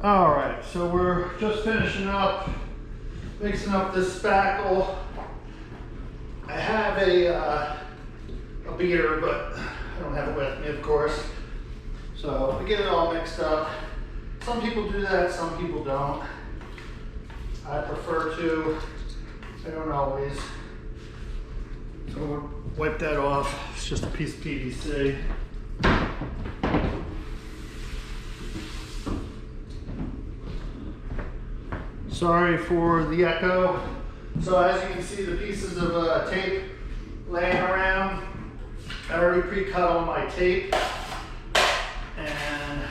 All right, so we're just finishing up, mixing up this spackle. I have a beater, but I don't have it with me, of course. So we get it all mixed up. Some people do that, some people don't. I prefer to. I don't always. So we'll wipe that off. It's just a piece of PVC. Sorry for the echo. So as you can see, the pieces of tape laying around, I already pre-cut all my tape. And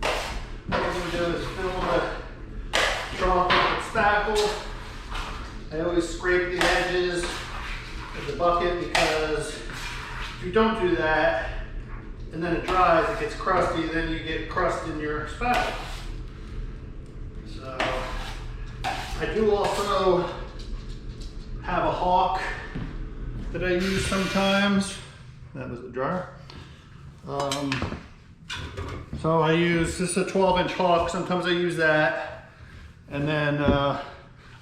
what I'm going to do is fill the trough with spackle. I always scrape the edges of the bucket because if you don't do that and then it dries, it gets crusty, then you get crust in your spackle. So I do also have a hawk that I use sometimes. That was the dryer. So I use, this is a 12-inch hawk. Sometimes I use that. And then I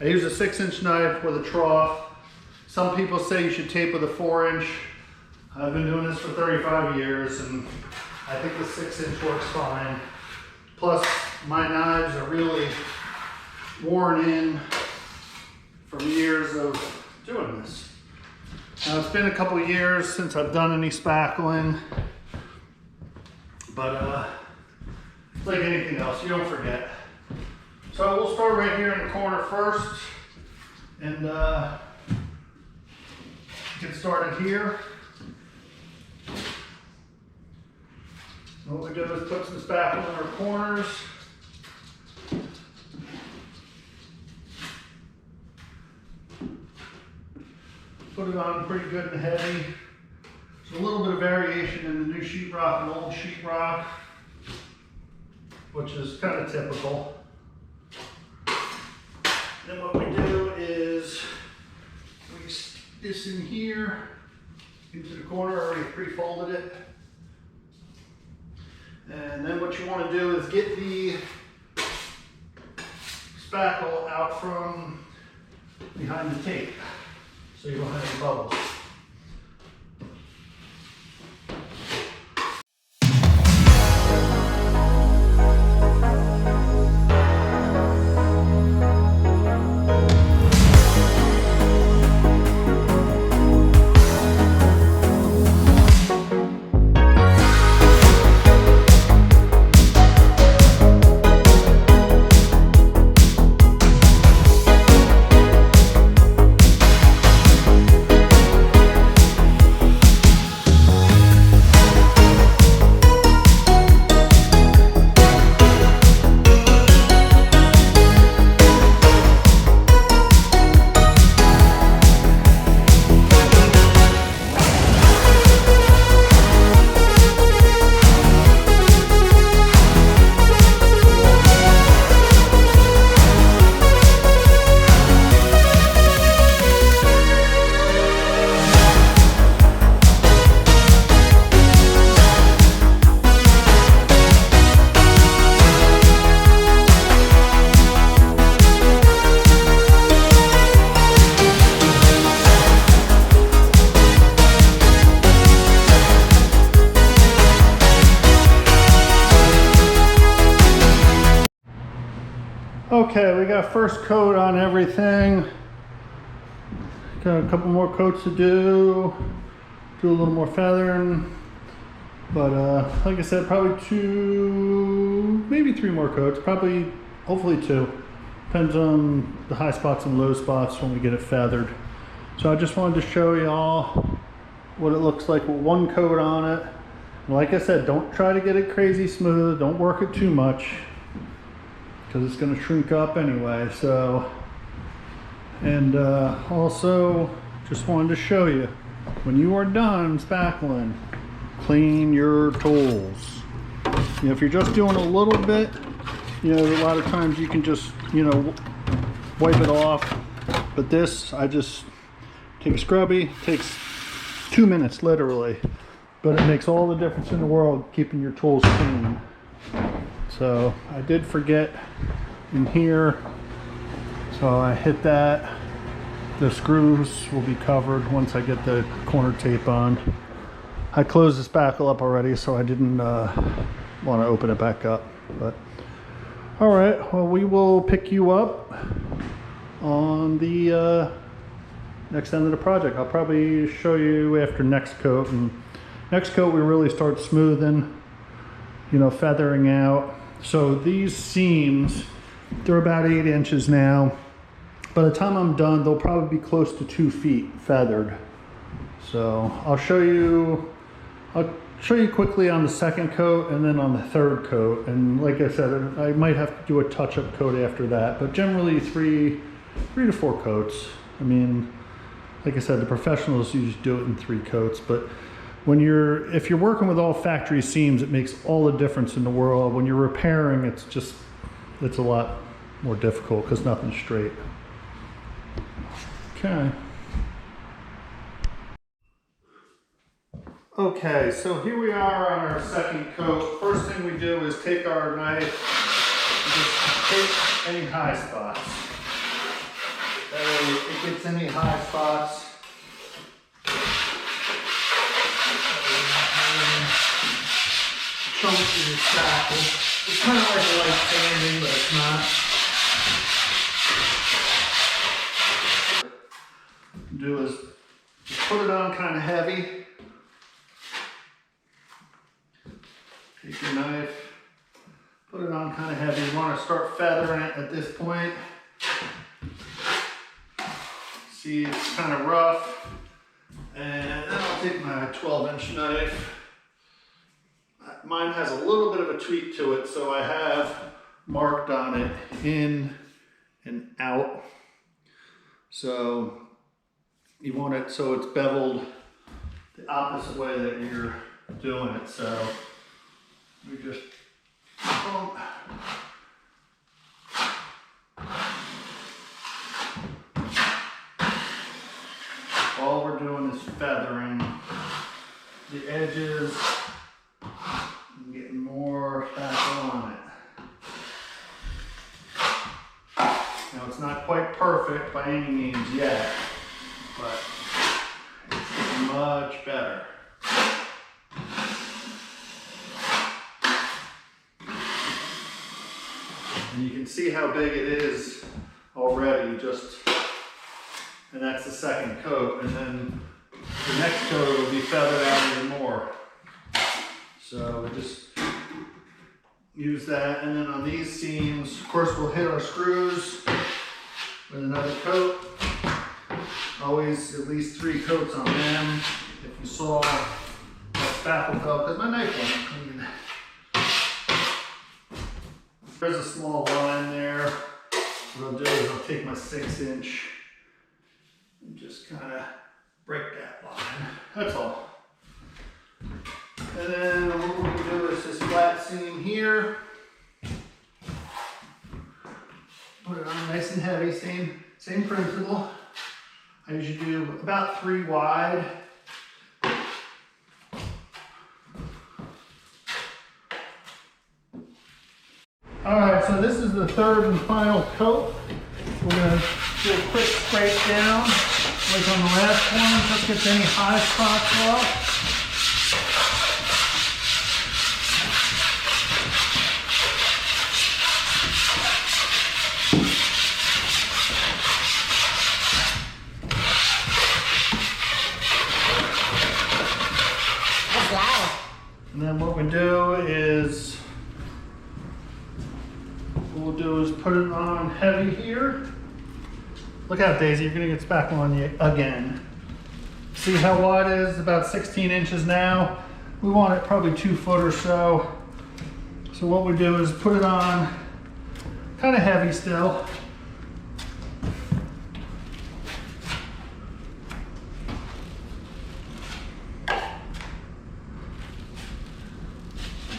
use a 6-inch knife with a trough. Some people say you should tape with a 4-inch. I've been doing this for 35 years and I think the 6-inch works fine. Plus my knives are really worn in from years of doing this. Now it's been a couple of years since I've done any spackling, but it's like anything else, you don't forget. So we'll start right here in the corner first and get started here. What we do is put some spackle in our corners. Put it on pretty good and heavy. There's a little bit of variation in the new sheetrock and old sheetrock, which is kind of typical. Then what we do is we stick this in here into the corner. I already pre-folded it. And then what you want to do is get the spackle out from behind the tape so you don't have any bubbles. Okay, we got first coat on everything. Got a couple more coats to do a little more feathering. But like I said, probably 2, maybe 3 more coats. Probably, hopefully 2. Depends on the high spots and low spots when we get it feathered. So I just wanted to show y'all what it looks like with 1 coat on it. And like I said, don't try to get it crazy smooth. Don't work it too much, because it's going to shrink up anyway. So, and also just wanted to show you, when you are done spackling, clean your tools. You know, if you're just doing a little bit, you know, a lot of times you can just, you know, wipe it off. But this, I just take a scrubby, takes 2 minutes literally, but it makes all the difference in the world keeping your tools clean. So I did forget in here, so I hit that. The screws will be covered once I get the corner tape on. I closed the spackle up already, so I didn't want to open it back up. But all right, well, we will pick you up on the next end of the project. I'll probably show you after next coat, and next coat we really start smoothing, you know, feathering out. So these seams, they're about 8 inches now. By the time I'm done, they'll probably be close to 2 feet feathered. So I'll show you quickly on the second coat and then on the third coat. And like I said, I might have to do a touch-up coat after that, but generally three to 4 coats. I mean, like I said, the professionals usually do it in 3 coats, but if you're working with all factory seams, it makes all the difference in the world. When you're repairing, it's a lot more difficult because nothing's straight. Okay, so here we are on our second coat. First thing we do is take our knife and just hit any high spots. That way it gets any high spots. Chunk in your spackle. It's kind of like a light sanding, but it's not. Do is just put it on kind of heavy. Take your knife, put it on kind of heavy. You want to start feathering it at this point. See, it's kind of rough. And then I'll take my 12-inch knife. Mine has a little bit of a tweak to it, so I have marked on it in and out. So you want it so it's beveled the opposite way that you're doing it. So we just all we're doing is feathering the edges and getting more spackle on it. Now it's not quite perfect by any means yet, but it's much better. And you can see how big it is already, and that's the second coat, and then the next coat will be feathered out even more. So we just use that, and then on these seams, of course, we'll hit our screws with another coat. Always at least 3 coats on them. If you saw that spackle fell, because my knife wasn't clean. There's a small line there. What I'll do is I'll take my 6-inch and just kind of break that line. That's all. And then what we're going to do is this flat seam here. Put it on nice and heavy, same principle. I usually do about 3 wide. Alright, so this is the third and final coat. We're going to do a quick scrape down, like on the last one, just get any high spots off. And then what we do is, put it on heavy here. Look out, Daisy, you're gonna get spackle on you again. See how wide it is? About 16 inches now. We want it probably 2 foot or so. So what we do is put it on kind of heavy still.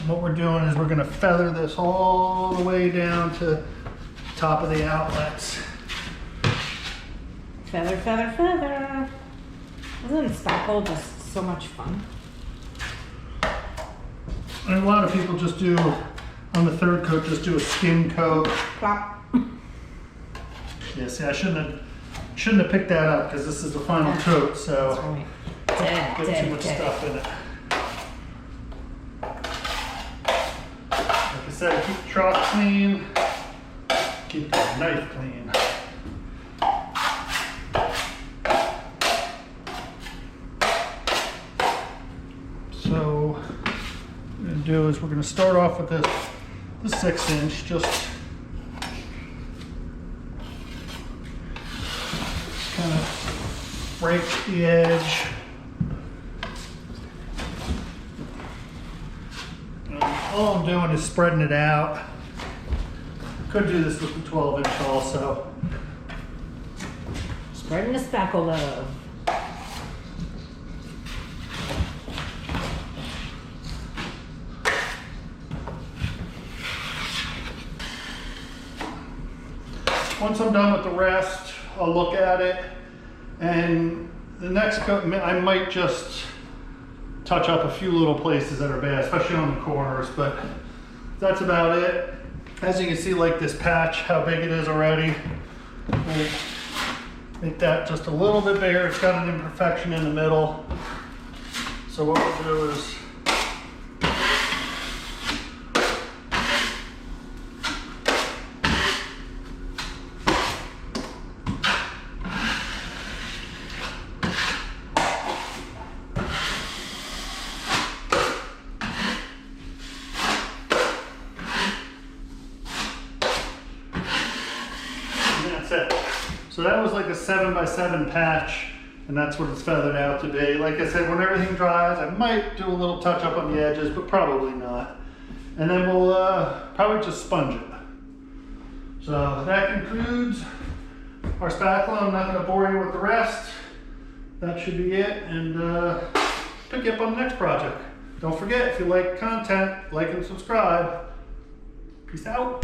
What we're doing is we're going to feather this all the way down to the top of the outlets. Feather, feather, feather. Isn't spackle just so much fun? And a lot of people just do On the third coat, just do a skim coat. Plop. Yeah, see, I shouldn't have picked that up because this is the final coat, so That's right. get too much stuff in it. Like I said, keep the trough clean, keep the knife clean. So what we're gonna do is we're gonna start off with the 6-inch, just kind of break the edge. And all I'm doing is spreading it out. Could do this with the 12-inch also. Spreading the spackle love. Once I'm done with the rest, I'll look at it, and the next coat, I might just touch up a few little places that are bad, especially on the corners, but that's about it. As you can see, like this patch, how big it is already. We'll make that just a little bit bigger. It's got an imperfection in the middle. So what we'll do is so that was like a 7x7 patch, and that's what it's feathered out to be. Like I said, when everything dries, I might do a little touch up on the edges, but probably not. And then we'll probably just sponge it. So that concludes our spackle. I'm not gonna bore you with the rest. That should be it, and pick you up on the next project. Don't forget, if you like content, like and subscribe. Peace out.